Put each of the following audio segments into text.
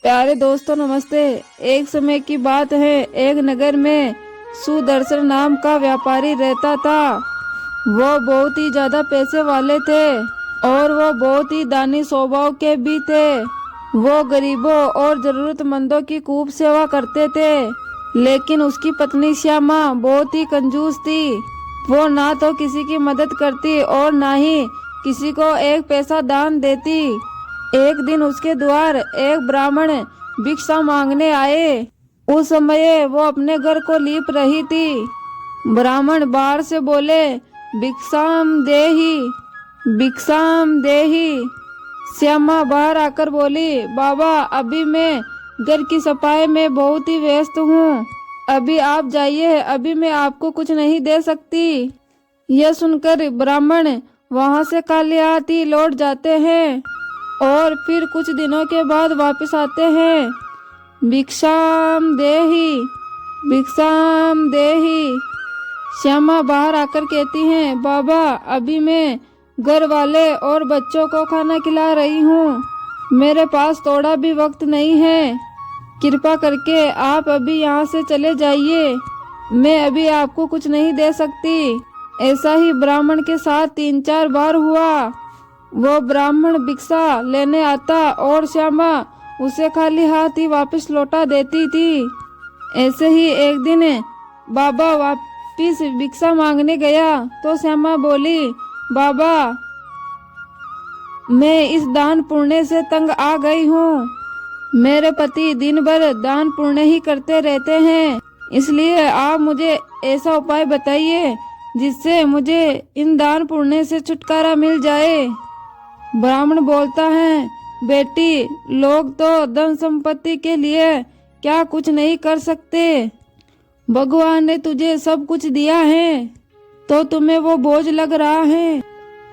प्यारे दोस्तों नमस्ते। एक समय की बात है, एक नगर में सुदर्शन नाम का व्यापारी रहता था। वो बहुत ही ज्यादा पैसे वाले थे और वो बहुत ही दानी स्वभाव के भी थे। वो गरीबों और जरूरतमंदों की खूब सेवा करते थे, लेकिन उसकी पत्नी श्यामा बहुत ही कंजूस थी। वो ना तो किसी की मदद करती और ना ही किसी को एक पैसा दान देती। एक दिन उसके द्वार एक ब्राह्मण भिक्षा मांगने आए। उस समय वो अपने घर को लीप रही थी। ब्राह्मण बाहर से बोले, भिक्षाम देहि, भिक्षाम देहि। श्यामा बाहर आकर बोली, बाबा अभी मैं घर की सफाई में बहुत ही व्यस्त हूँ, अभी आप जाइए, अभी मैं आपको कुछ नहीं दे सकती। यह सुनकर ब्राह्मण वहां से खाली हाथ ही लौट जाते हैं और फिर कुछ दिनों के बाद वापस आते हैं। भिक्षाम देहि, भिक्षाम देहि। श्यामा बाहर आकर कहती हैं, बाबा अभी मैं घर वाले और बच्चों को खाना खिला रही हूँ, मेरे पास थोड़ा भी वक्त नहीं है, कृपा करके आप अभी यहाँ से चले जाइए, मैं अभी आपको कुछ नहीं दे सकती। ऐसा ही ब्राह्मण के साथ 3-4 बार हुआ। वो ब्राह्मण भिक्षा लेने आता और श्यामा उसे खाली हाथ ही वापस लौटा देती थी। ऐसे ही एक दिन बाबा वापस भिक्षा मांगने गया तो श्यामा बोली, बाबा मैं इस दान पुण्य से तंग आ गई हूँ, मेरे पति दिन भर दान पुण्य ही करते रहते हैं, इसलिए आप मुझे ऐसा उपाय बताइए जिससे मुझे इन दान पुण्य से छुटकारा मिल जाए। ब्राह्मण बोलता है, बेटी लोग तो धन संपत्ति के लिए क्या कुछ नहीं कर सकते, भगवान ने तुझे सब कुछ दिया है तो तुम्हें वो बोझ लग रहा है।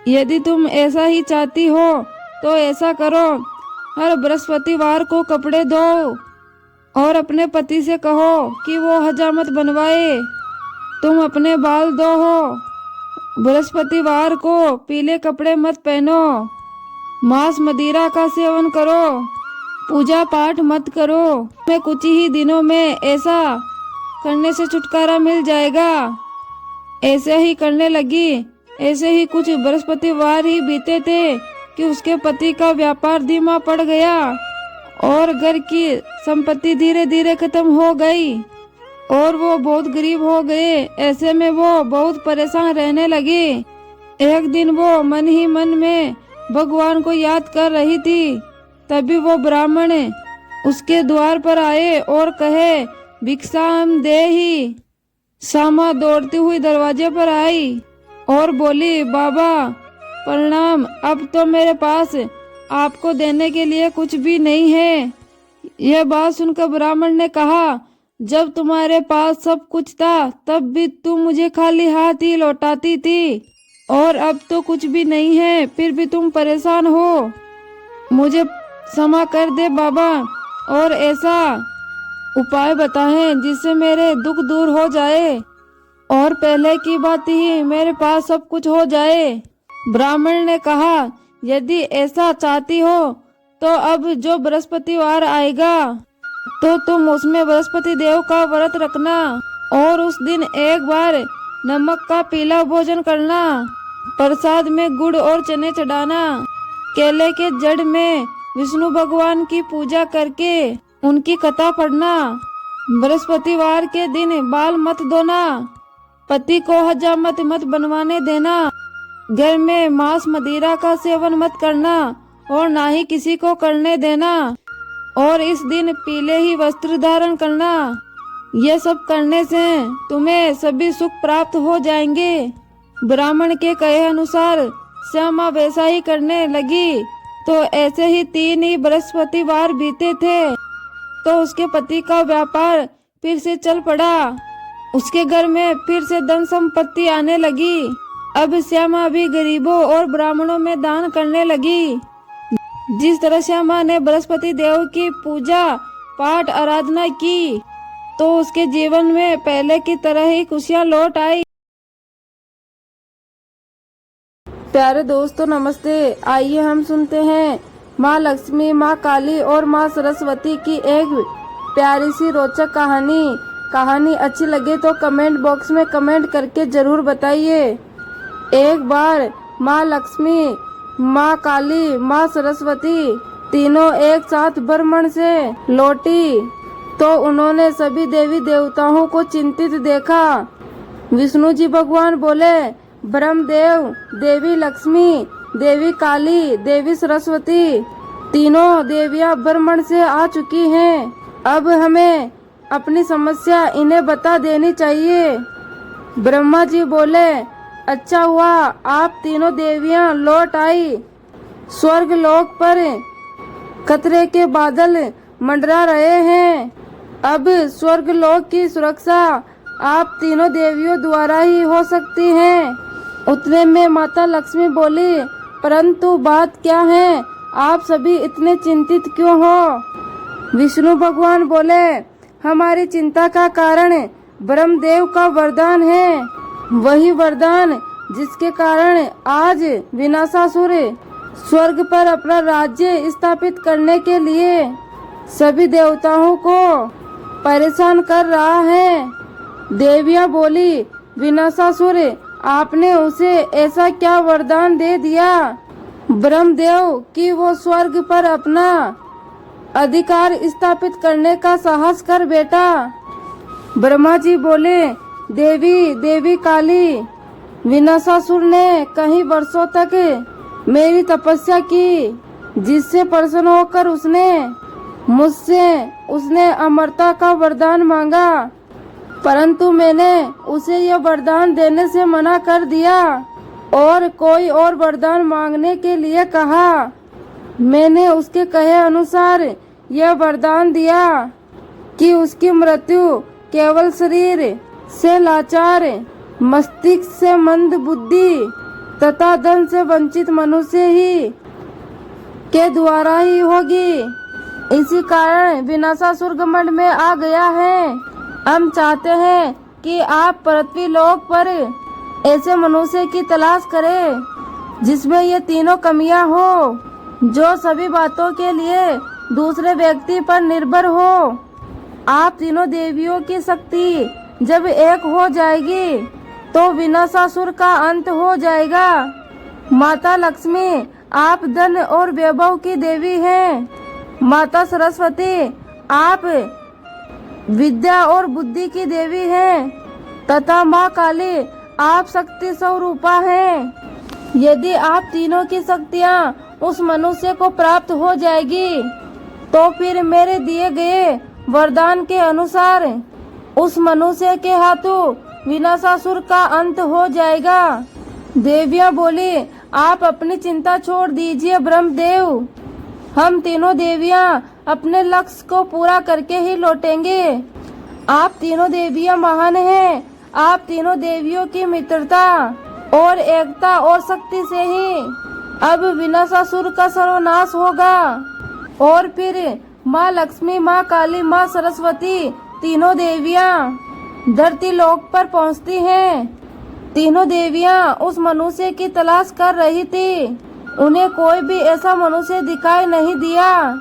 यदि तुम ऐसा ही चाहती हो तो ऐसा करो, हर बृहस्पतिवार को कपड़े धो और अपने पति से कहो कि वो हजामत बनवाए। तुम अपने बाल धो, बृहस्पतिवार को पीले कपड़े मत पहनो, मांस मदिरा का सेवन करो, पूजा पाठ मत करो, मैं कुछ ही दिनों में ऐसा करने से छुटकारा मिल जाएगा। ऐसे ही करने लगी। ऐसे ही कुछ बृहस्पतिवार ही बीते थे कि उसके पति का व्यापार धीमा पड़ गया और घर की संपत्ति धीरे धीरे खत्म हो गई और वो बहुत गरीब हो गए। ऐसे में वो बहुत परेशान रहने लगे। एक दिन वो मन ही मन में भगवान को याद कर रही थी, तभी वो ब्राह्मण उसके द्वार पर आए और कहे, भिक्षाम देहि। श्यामा दौड़ती हुई दरवाजे पर आई और बोली, बाबा प्रणाम, अब तो मेरे पास आपको देने के लिए कुछ भी नहीं है। यह बात सुनकर ब्राह्मण ने कहा, जब तुम्हारे पास सब कुछ था तब भी तुम मुझे खाली हाथ ही लौटाती थी और अब तो कुछ भी नहीं है फिर भी तुम परेशान हो, मुझे क्षमा कर दे बाबा और ऐसा उपाय बताएं जिससे मेरे दुख दूर हो जाए और पहले की बात ही मेरे पास सब कुछ हो जाए। ब्राह्मण ने कहा, यदि ऐसा चाहती हो तो अब जो बृहस्पतिवार आएगा तो तुम उसमें बृहस्पति देव का व्रत रखना और उस दिन एक बार नमक का पीला भोजन करना, प्रसाद में गुड़ और चने चढ़ाना, केले के जड़ में विष्णु भगवान की पूजा करके उनकी कथा पढ़ना, बृहस्पतिवार के दिन बाल मत धोना, पति को हजामत मत बनवाने देना, घर में मांस मदिरा का सेवन मत करना और ना ही किसी को करने देना और इस दिन पीले ही वस्त्र धारण करना। ये सब करने से तुम्हें सभी सुख प्राप्त हो जाएंगे। ब्राह्मण के कहे अनुसार श्यामा वैसा ही करने लगी। तो ऐसे ही 3 ही बृहस्पतिवार बीते थे तो उसके पति का व्यापार फिर से चल पड़ा। उसके घर में फिर से धन संपत्ति आने लगी। अब श्यामा भी गरीबों और ब्राह्मणों में दान करने लगी। जिस तरह श्यामा ने बृहस्पति देव की पूजा पाठ आराधना की तो उसके जीवन में पहले की तरह ही खुशियां लौट आई। प्यारे दोस्तों नमस्ते। आइए हम सुनते हैं माँ लक्ष्मी, माँ काली और माँ सरस्वती की एक प्यारी सी रोचक कहानी अच्छी लगे तो कमेंट बॉक्स में कमेंट करके जरूर बताइए। एक बार माँ लक्ष्मी, माँ काली, माँ सरस्वती तीनों एक साथ भ्रमण से लौटी तो उन्होंने सभी देवी देवताओं को चिंतित देखा। विष्णु जी भगवान बोले, ब्रह्मदेव, देवी लक्ष्मी, देवी काली, देवी सरस्वती तीनों देवियां भ्रमण से आ चुकी हैं। अब हमें अपनी समस्या इन्हें बता देनी चाहिए। ब्रह्मा जी बोले, अच्छा हुआ आप तीनों देवियां लौट आई। स्वर्ग लोक पर खतरे के बादल मंडरा रहे हैं। अब स्वर्ग लोक की सुरक्षा आप तीनों देवियों द्वारा ही हो सकती है। उतने में माता लक्ष्मी बोली, परंतु बात क्या है, आप सभी इतने चिंतित क्यों हो? विष्णु भगवान बोले, हमारी चिंता का कारण ब्रह्मदेव का वरदान है। वही वरदान जिसके कारण आज विनाशासुर स्वर्ग पर अपना राज्य स्थापित करने के लिए सभी देवताओं को परेशान कर रहा है। देवियां बोली, विनाशासुर, आपने उसे ऐसा क्या वरदान दे दिया ब्रह्मदेव कि वो स्वर्ग पर अपना अधिकार स्थापित करने का साहस कर बैठा? ब्रह्मा जी बोले, देवी काली, विनाशासुर ने कई वर्षों तक मेरी तपस्या की, जिससे प्रसन्न होकर उसने अमरता का वरदान मांगा, परंतु मैंने उसे यह वरदान देने से मना कर दिया और कोई और वरदान मांगने के लिए कहा। मैंने उसके कहे अनुसार यह वरदान दिया कि उसकी मृत्यु केवल शरीर से लाचार, मस्तिष्क से मंद बुद्धि तथा धन से वंचित मनुष्य ही के द्वारा ही होगी। इसी कारण विनाशासुर घमंड में आ गया है। हम चाहते हैं कि आप पृथ्वी लोक पर ऐसे मनुष्य की तलाश करें जिसमें ये तीनों कमियां हो, जो सभी बातों के लिए दूसरे व्यक्ति पर निर्भर हो। आप तीनों देवियों की शक्ति जब एक हो जाएगी तो विनाशासुर का अंत हो जाएगा। माता लक्ष्मी, आप धन और वैभव की देवी हैं। माता सरस्वती, आप विद्या और बुद्धि की देवी हैं तथा माँ काली, आप शक्ति स्वरूपा हैं। यदि आप तीनों की शक्तियाँ उस मनुष्य को प्राप्त हो जाएगी तो फिर मेरे दिए गए वरदान के अनुसार उस मनुष्य के हाथों विनाशासुर का अंत हो जाएगा। देवियां बोली, आप अपनी चिंता छोड़ दीजिए ब्रह्मदेव, हम तीनों देवियां अपने लक्ष्य को पूरा करके ही लौटेंगे। आप तीनों देवियां महान हैं। आप तीनों देवियों की मित्रता और एकता और शक्ति से ही अब विनाशासुर का सर्वनाश होगा और फिर माँ लक्ष्मी, माँ काली, माँ सरस्वती तीनों देवियां धरती लोक पर पहुँचती हैं। तीनों देवियां उस मनुष्य की तलाश कर रही थी। उन्हें कोई भी ऐसा मनुष्य दिखाई नहीं दिया।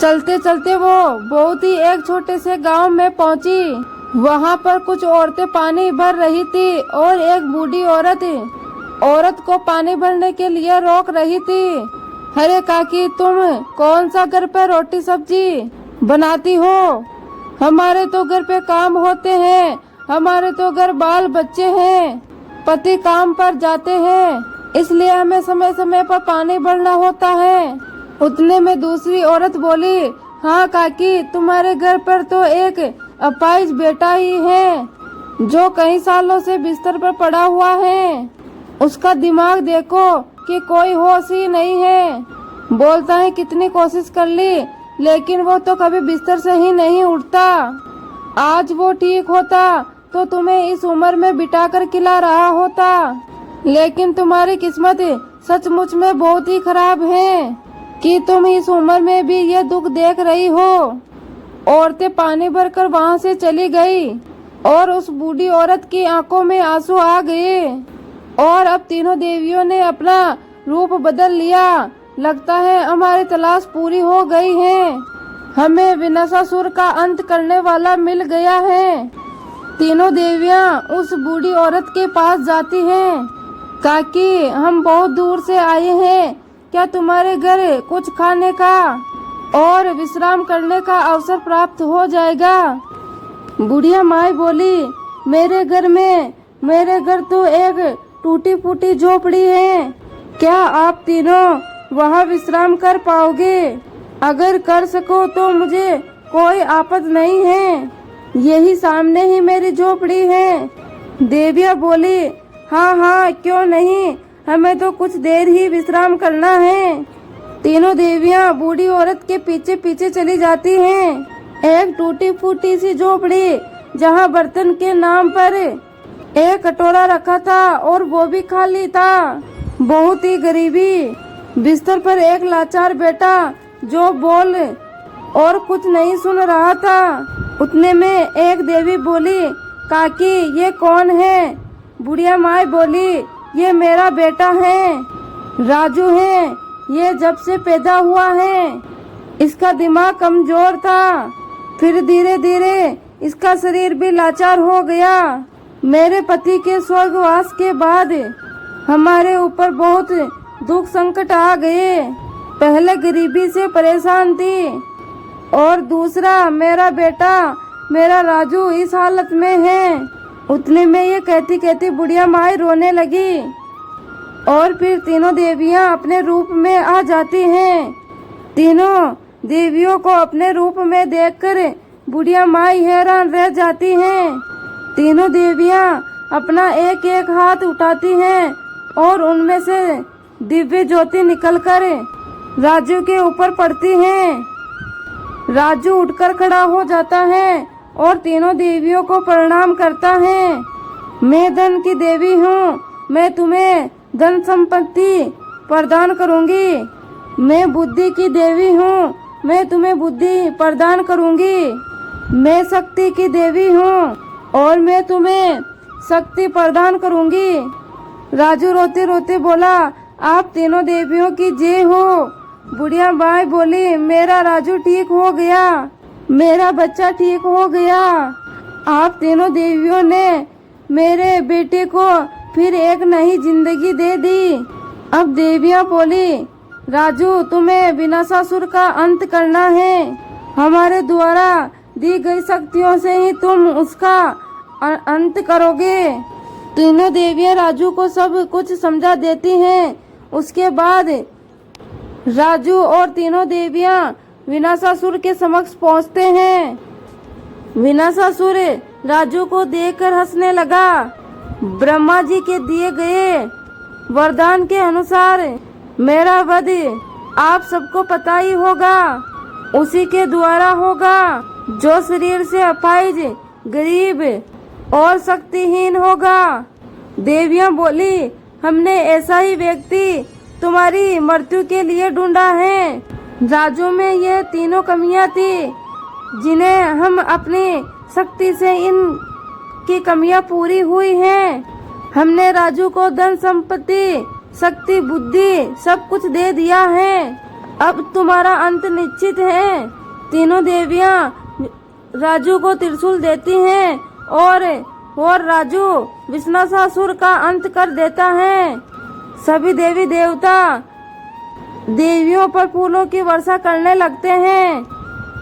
चलते चलते वो बहुत ही एक छोटे से गांव में पहुंची। वहां पर कुछ औरतें पानी भर रही थी और एक बूढ़ी औरत को पानी भरने के लिए रोक रही थी। अरे काकी, तुम कौन सा घर पे रोटी सब्जी बनाती हो? हमारे तो घर पे काम होते हैं, हमारे तो घर बाल बच्चे हैं, पति काम पर जाते हैं, इसलिए हमें समय समय पर पानी भरना होता है। उतने में दूसरी औरत बोली, हाँ काकी, तुम्हारे घर पर तो एक अपाहिज बेटा ही है जो कई सालों से बिस्तर पर पड़ा हुआ है। उसका दिमाग देखो कि कोई होश ही नहीं है। बोलता है कितनी कोशिश कर ली लेकिन वो तो कभी बिस्तर से ही नहीं उठता। आज वो ठीक होता तो तुम्हें इस उम्र में बिठा कर खिला रहा होता, लेकिन तुम्हारी किस्मत सचमुच में बहुत ही खराब है कि तुम इस उम्र में भी ये दुख देख रही हो। औरतें पानी भरकर वहाँ से चली गई और उस बूढ़ी औरत की आंखों में आंसू आ गए और अब तीनों देवियों ने अपना रूप बदल लिया। लगता है हमारी तलाश पूरी हो गई है। हमें विनाशासुर का अंत करने वाला मिल गया है। तीनों देवियां उस बूढ़ी औरत के पास जाती हैं। काकी, हम बहुत दूर से आए हैं, क्या तुम्हारे घर कुछ खाने का और विश्राम करने का अवसर प्राप्त हो जाएगा? बुढ़िया माई बोली, मेरे घर तो एक टूटी फूटी झोपड़ी है। क्या आप तीनों वहाँ विश्राम कर पाओगे? अगर कर सको तो मुझे कोई आपत्ति नहीं है। यही सामने ही मेरी झोपड़ी है। देविया बोली, हाँ हाँ, क्यों नहीं, हमें तो कुछ देर ही विश्राम करना है। तीनों देवियां बूढ़ी औरत के पीछे पीछे चली जाती हैं। एक टूटी फूटी सी झोपड़ी जहाँ बर्तन के नाम पर एक कटोरा रखा था और वो भी खाली था। बहुत ही गरीबी। बिस्तर पर एक लाचार बेटा जो बोल और कुछ नहीं सुन रहा था। उतने में एक देवी बोली, काकी, ये कौन है? बुढ़िया माई बोली, ये मेरा बेटा है, राजू है। ये जब से पैदा हुआ है इसका दिमाग कमजोर था, फिर धीरे धीरे इसका शरीर भी लाचार हो गया। मेरे पति के स्वर्गवास के बाद हमारे ऊपर बहुत दुख संकट आ गए। पहले गरीबी से परेशान थी और दूसरा मेरा बेटा, मेरा राजू इस हालत में है। उतने में ये कहती कहती बुढ़िया माई रोने लगी और फिर तीनों देवियां अपने रूप में आ जाती हैं। तीनों देवियों को अपने रूप में देखकर बुढ़िया माई हैरान रह जाती हैं। तीनों देवियां अपना एक एक हाथ उठाती हैं और उनमें से दिव्य ज्योति निकलकर राजू के ऊपर पड़ती हैं। राजू उठकर खड़ा हो जाता है और तीनों देवियों को प्रणाम करता है। मैं धन की देवी हूँ, मैं तुम्हें धन संपत्ति प्रदान करूँगी। मैं बुद्धि की देवी हूँ, मैं तुम्हें बुद्धि प्रदान करूँगी। मैं शक्ति की देवी हूँ और मैं तुम्हें शक्ति प्रदान करूँगी। राजू रोते रोते बोला, आप तीनों देवियों की जय हो। बुढ़िया माई बोली, मेरा राजू ठीक हो गया, मेरा बच्चा ठीक हो गया। आप तीनों देवियों ने मेरे बेटे को फिर एक नई जिंदगी दे दी। अब देवियां बोली, राजू, तुम्हें विनाशासुर का अंत करना है। हमारे द्वारा दी गई शक्तियों से ही तुम उसका अंत करोगे। तीनों देवियां राजू को सब कुछ समझा देती हैं। उसके बाद राजू और तीनों देवियां विनाशासुर के समक्ष पहुंचते हैं। विनाशासुर राजू को देखकर हंसने लगा। ब्रह्मा जी के दिए गए वरदान के अनुसार मेरा वध आप सबको पता ही होगा, उसी के द्वारा होगा जो शरीर से अपाहिज, गरीब और शक्तिहीन होगा। देवियां बोली, हमने ऐसा ही व्यक्ति तुम्हारी मृत्यु के लिए ढूंढा है। राजू में ये तीनों कमियां थी जिन्हें हम अपनी शक्ति से इनकी कमियां पूरी हुई हैं। हमने राजू को धन संपत्ति, शक्ति, बुद्धि सब कुछ दे दिया है। अब तुम्हारा अंत निश्चित है। तीनों देवियां राजू को त्रिशूल देती हैं और राजू विनाशासुर का अंत कर देता है। सभी देवी देवता देवियों पर फूलों की वर्षा करने लगते हैं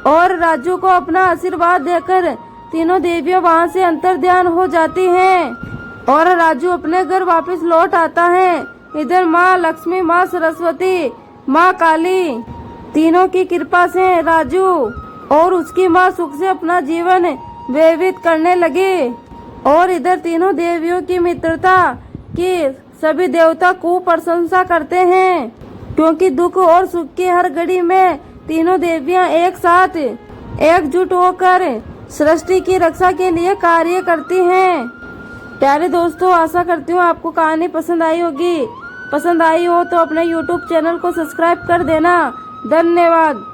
और राजू को अपना आशीर्वाद देकर तीनों देवियां वहां से अंतर्ध्यान हो जाती हैं और राजू अपने घर वापस लौट आता है। इधर माँ लक्ष्मी, माँ सरस्वती, माँ काली तीनों की कृपा से राजू और उसकी माँ सुख से अपना जीवन व्यतीत करने लगे। और इधर तीनों देवियों की मित्रता की सभी देवता खूब प्रशंसा करते हैं, क्योंकि दुख और सुख की हर घड़ी में तीनों देवियां एक साथ एकजुट होकर सृष्टि की रक्षा के लिए कार्य करती हैं। प्यारे दोस्तों, आशा करती हूँ आपको कहानी पसंद आई होगी। पसंद आई हो तो अपने YouTube चैनल को सब्सक्राइब कर देना। धन्यवाद।